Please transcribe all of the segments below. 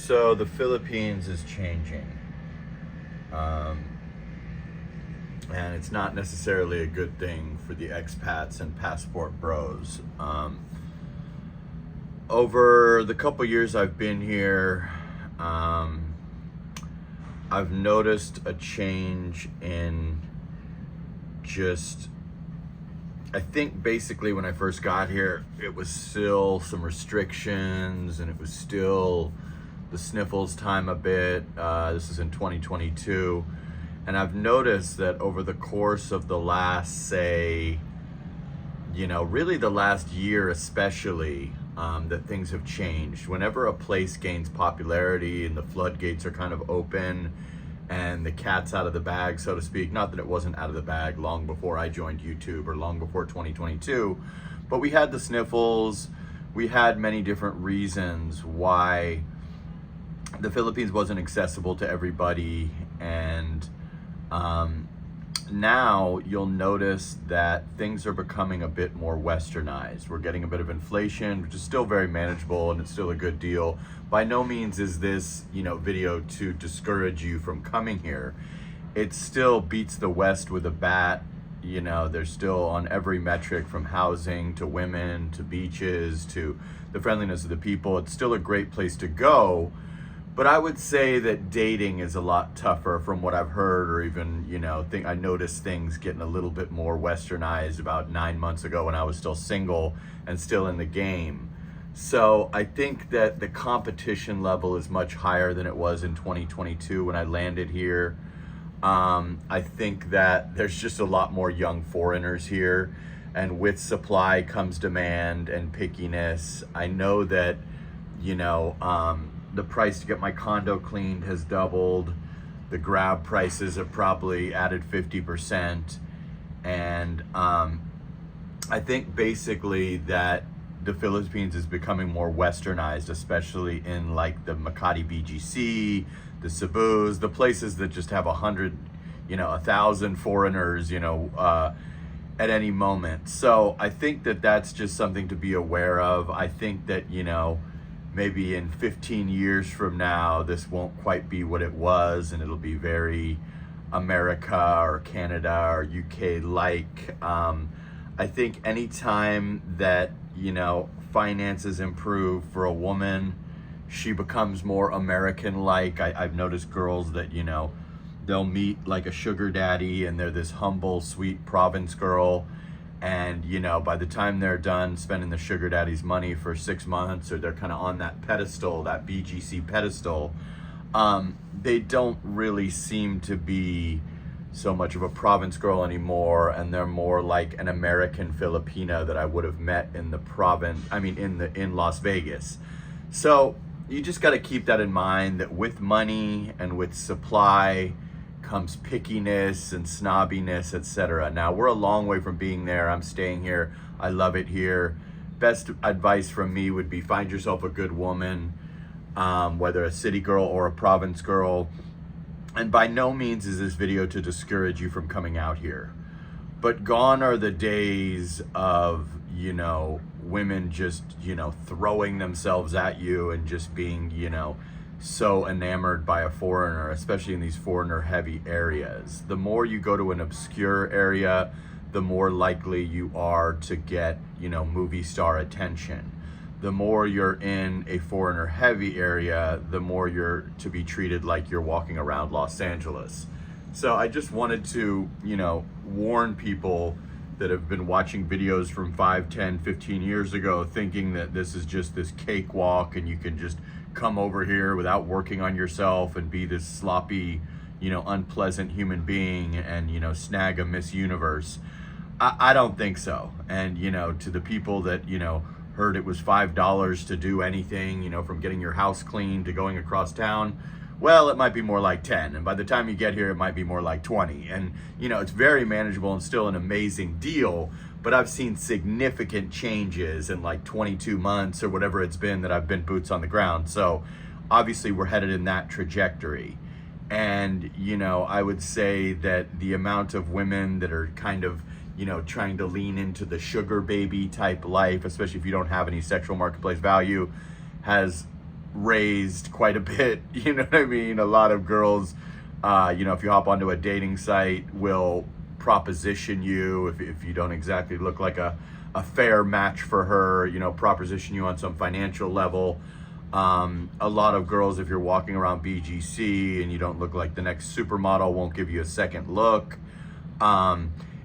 So the Philippines is changing. Um, and it's not necessarily a good thing for the expats and passport bros. Over the couple years I've been here, um, I've noticed a change in just, I think basically when I first got here, it was still some restrictions and it was still the sniffles time a bit. This is in 2022. And I've noticed that over the course of the last, say, really the last year especially, that things have changed. Whenever a place gains popularity and the floodgates are kind of open and the cat's out of the bag, so to speak, not that it wasn't out of the bag long before I joined YouTube or long before 2022, but we had the sniffles, we had many different reasons why the Philippines wasn't accessible to everybody. And now you'll notice that things are becoming a bit more westernized. We're getting a bit of inflation, which is still very manageable and it's still a good deal. By no means is this, video to discourage you from coming here. It still beats the West with a bat. They're still on every metric, from housing to women to beaches to the friendliness of the people. It's still a great place to go. But I would say that dating is a lot tougher from what I've heard, or even, I noticed things getting a little bit more westernized about 9 months ago when I was still single and still in the game. So I think that the competition level is much higher than it was in 2022 when I landed here. I think that there's just a lot more young foreigners here, and with supply comes demand and pickiness. I know that, the price to get my condo cleaned has doubled. The grab prices have probably added 50%. And I think basically that the Philippines is becoming more westernized, especially in like the Makati BGC, the Cebus, the places that just have 100, 1,000 foreigners, at any moment. So I think that that's just something to be aware of. I think that, maybe in 15 years from now, this won't quite be what it was, and it'll be very America or Canada or UK like. I think anytime that, finances improve for a woman, she becomes more American like. I've noticed girls that, they'll meet like a sugar daddy and they're this humble, sweet province girl. And, by the time they're done spending the sugar daddy's money for 6 months, or they're kind of on that pedestal, that BGC pedestal, they don't really seem to be so much of a province girl anymore. And they're more like an American Filipina that I would have met in the province, in Las Vegas. So you just got to keep that in mind, that with money and with supply comes pickiness and snobbiness, etc. Now, we're a long way from being there. I'm staying here. I love it here. Best advice from me would be find yourself a good woman, whether a city girl or a province girl. And by no means is this video to discourage you from coming out here. But gone are the days of, women just, throwing themselves at you and just being, so enamored by a foreigner, especially in these foreigner heavy areas. The more you go to an obscure area, the more likely you are to get, movie star attention. The more you're in a foreigner heavy area, the more you're to be treated like you're walking around Los Angeles. So I just wanted to, warn people that have been watching videos from 5, 10, 15 years ago thinking that this is just this cakewalk and you can just come over here without working on yourself and be this sloppy, unpleasant human being and, snag a Miss Universe. I don't think so. And, to the people that, heard it was $5 to do anything, from getting your house cleaned to going across town, well, it might be more like 10. And by the time you get here, it might be more like 20. And, it's very manageable and still an amazing deal. But I've seen significant changes in like 22 months or whatever it's been that I've been boots on the ground. So obviously we're headed in that trajectory. And, I would say that the amount of women that are kind of, trying to lean into the sugar baby type life, especially if you don't have any sexual marketplace value, has raised quite a bit. You know what I mean? A lot of girls, you know, if you hop onto a dating site, will proposition you if you don't exactly look like a fair match for her, you know, proposition you on some financial level. A lot of girls, if you're walking around BGC and you don't look like the next supermodel, won't give you a second look.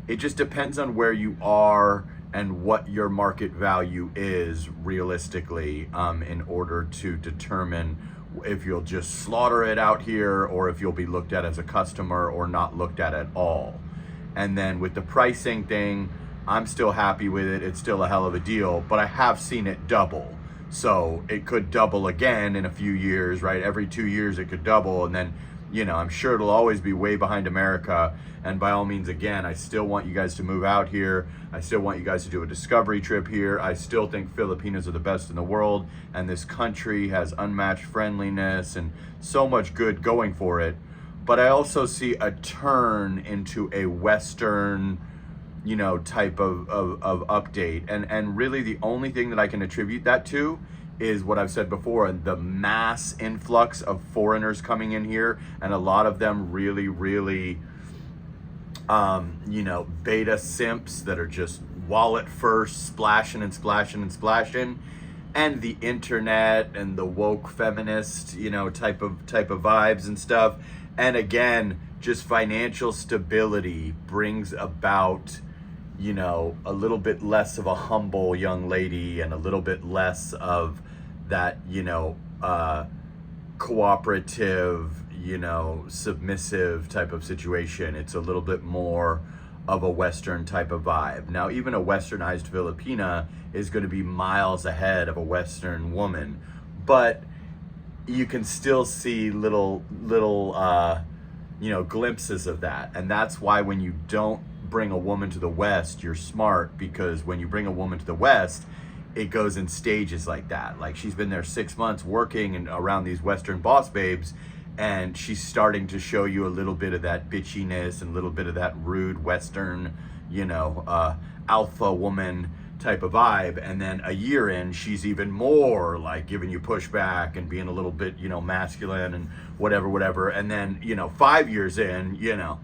It just depends on where you are and what your market value is realistically, in order to determine if you'll just slaughter it out here or if you'll be looked at as a customer or not looked at all. And then with the pricing thing, I'm still happy with it. It's still a hell of a deal, but I have seen it double. So it could double again in a few years, right? Every 2 years it could double. And then, you know, I'm sure it'll always be way behind America. And by all means, again, I still want you guys to move out here. I still want you guys to do a discovery trip here. I still think Filipinos are the best in the world. And this country has unmatched friendliness and so much good going for it. But I also see a turn into a Western, you know, type of update. And really the only thing that I can attribute that to is what I've said before, the mass influx of foreigners coming in here, and a lot of them really, really, you know, beta simps that are just wallet first, splashing and splashing and splashing, and the internet and the woke feminist, you know, type of vibes and stuff. And again, just financial stability brings about, you know, a little bit less of a humble young lady and a little bit less of that, you know, cooperative, you know, submissive type of situation. It's a little bit more of a Western type of vibe. Now, even a Westernized Filipina is going to be miles ahead of a Western woman, but you can still see little, you know, glimpses of that. And that's why when you don't bring a woman to the West, you're smart, because when you bring a woman to the West, it goes in stages like that. Like, she's been there 6 months working and around these Western boss babes, and she's starting to show you a little bit of that bitchiness and a little bit of that rude Western, you know, alpha woman type of vibe. And then a year in, she's even more like giving you pushback and being a little bit, you know, masculine and whatever. And then, you know, 5 years in, you know,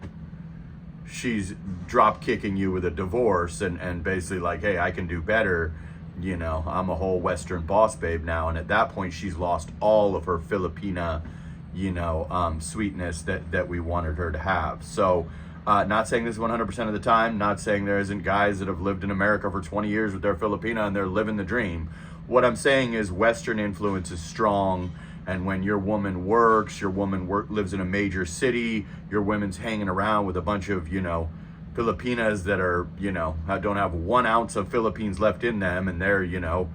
she's drop kicking you with a divorce and basically like, hey, I can do better. You know, I'm a whole Western boss babe now. And at that point, she's lost all of her Filipina, you know, sweetness that we wanted her to have. So, not saying this 100% of the time, not saying there isn't guys that have lived in America for 20 years with their Filipina and they're living the dream. What I'm saying is Western influence is strong. And when your woman works, your woman lives in a major city, your woman's hanging around with a bunch of, you know, Filipinas that are, you know, don't have 1 ounce of Philippines left in them, and they're, you know,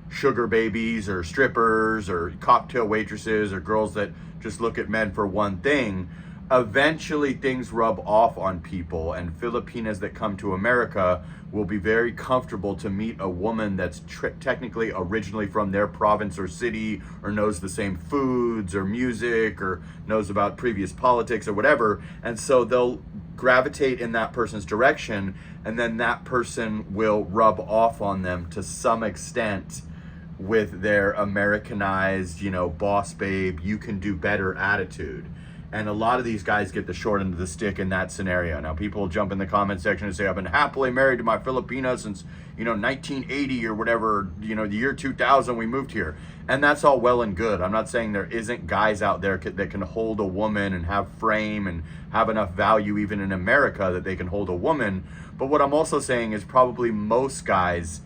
sugar babies or strippers or cocktail waitresses or girls that just look at men for one thing. Eventually things rub off on people, and Filipinas that come to America will be very comfortable to meet a woman that's technically originally from their province or city, or knows the same foods or music or knows about previous politics or whatever. And so they'll gravitate in that person's direction, and then that person will rub off on them to some extent with their Americanized, you know, boss babe, you can do better attitude. And a lot of these guys get the short end of the stick in that scenario. Now, people jump in the comment section and say, I've been happily married to my Filipina since, you know, 1980 or whatever, you know, the year 2000 we moved here. And that's all well and good. I'm not saying there isn't guys out there that can hold a woman and have frame and have enough value even in America that they can hold a woman. But what I'm also saying is probably most guys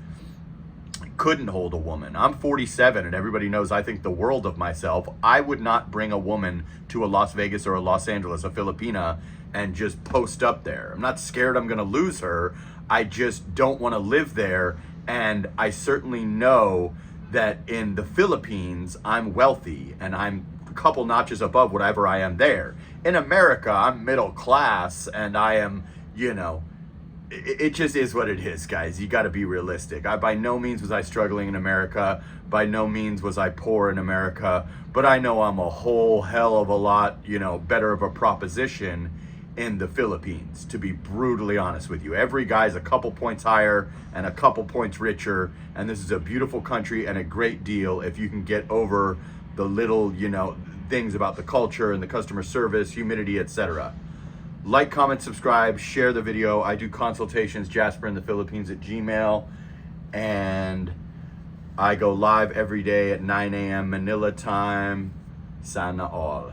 couldn't hold a woman. I'm 47 and everybody knows I think the world of myself. I would not bring a woman to a Las Vegas or a Los Angeles, a Filipina, and just post up there. I'm not scared I'm gonna lose her. I just don't want to live there. And I certainly know that in the Philippines, I'm wealthy and I'm a couple notches above whatever I am there. In America, I'm middle class and I am, you know, it just is what it is, guys. You got to be realistic. By no means was I struggling in America. By no means was I poor in America. But I know I'm a whole hell of a lot, you know, better of a proposition in the Philippines, to be brutally honest with you. Every guy's a couple points higher and a couple points richer. And this is a beautiful country and a great deal if you can get over the little, you know, things about the culture and the customer service, humidity, etc. Like, comment, subscribe, share the video. I do consultations, Jasperinthephilippines at Gmail, and I go live every day at 9 a.m. Manila time. Sana all.